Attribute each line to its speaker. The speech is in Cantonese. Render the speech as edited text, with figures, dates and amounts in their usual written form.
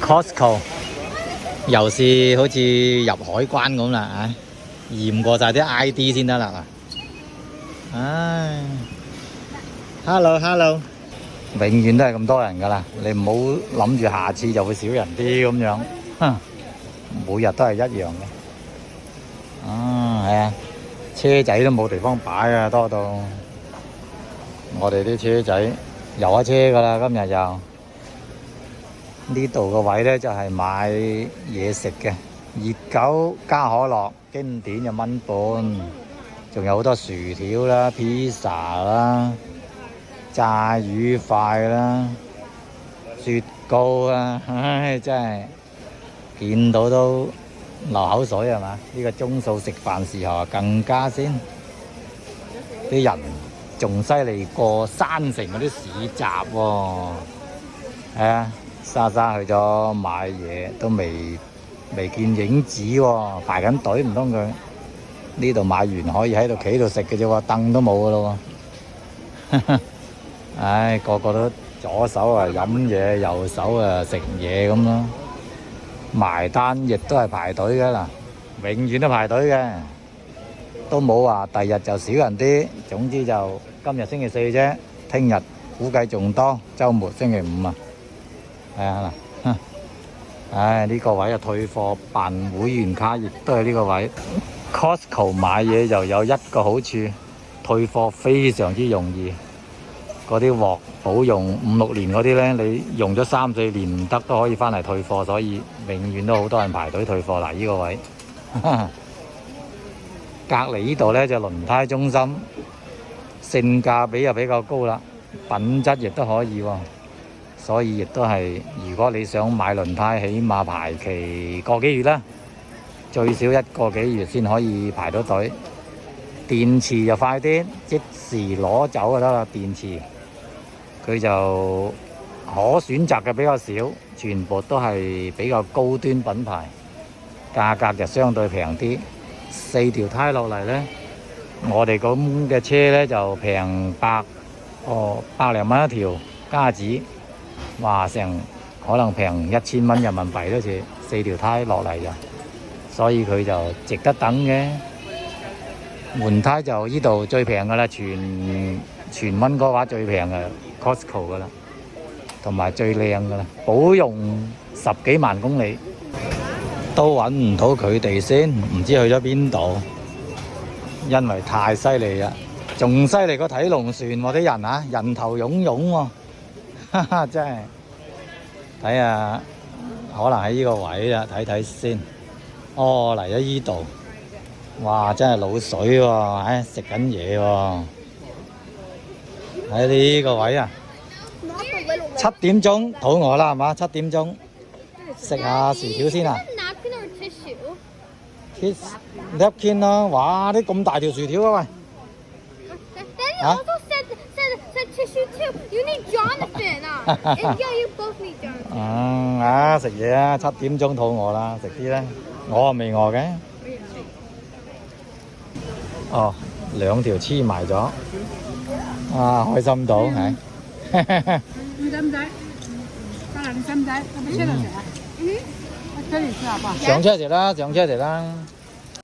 Speaker 1: Costco 又是好似入海關咁啦，啊，驗過晒啲 ID 先得啦。唉，hello， 永遠都係咁多人噶啦，你唔好諗住下次就會少人啲咁樣，每日都係一樣嘅。係啊，車仔都冇地方擺啊，多到我哋啲車仔遊下車噶啦，今日又呢度個位咧就係買嘢食嘅，熱狗加可樂經典就1.5蚊，仲有好多薯條啦、披薩啦、炸魚塊啦、雪糕啦，唉，真係見到都流口水係嘛？呢個鐘數食飯時候更加先，啲人仲犀利過山城嗰啲市集喎。係啊，莎莎去咗買嘢都未見影子喎，排緊隊，唔通佢呢度買完可以喺度企度食嘅啫喎，凳都冇噶咯喎。唉，個個都左手啊飲嘢，右手啊食嘢咁咯。埋單亦都係排隊嘅啦，永遠都排隊嘅，都冇話第日就少人啲。總之就今日星期4啫，聽日估計仲多，週末星期5啊。係啊嗱，唉，呢個位啊退貨辦會員卡亦都係呢個位。Costco 買嘢又有一個好處，退貨非常之容易。嗰啲鑊保用5、6年嗰啲咧，你用咗3、4年唔得都可以翻嚟退貨，所以永遠都好多人排隊退貨啦。呢個位隔離呢度咧就輪胎中心，性價比又比較高啦，品質亦都可以喎，所以亦都係如果你想買輪胎，起碼排期個幾月啦，最少1個幾月先可以排到隊。電池就快啲，即時攞走就得啦。電池佢就可選擇嘅比較少，全部都係比較高端品牌，價格就相對平啲。4條胎落嚟呢，我哋咁嘅車呢就平100零蚊一條加紙，話成可能平1000蚊人民幣都似4條胎落嚟就，所以佢就值得等嘅。換胎就呢度最平噶啦，全溫哥華最平嘅 Costco 噶啦，同埋最靚噶啦，保用10幾萬公里都揾唔到佢哋先，唔知去咗邊度，因為太犀利啦，仲犀利過睇龍船喎啲人啊，人頭湧湧喎，哈哈，真係睇下可能喺呢個位啦，睇睇先。哦，嚟咗呢度。哇！真係滷水喎，唉，食緊嘢喎。喺呢個位啊，7點鐘肚餓啦係嘛？7點鐘食下薯條先啊。napkin 咯，哇！啲咁大條薯條啊喂！嚇食嘢啊！7點鐘肚餓啦，食啲啦。我未餓嘅。哦，2條黐埋咗，啊，開心到係。你使唔使？你使唔使？有冇車度食啊？車嚟食下吧。上車食啦，上車食啦。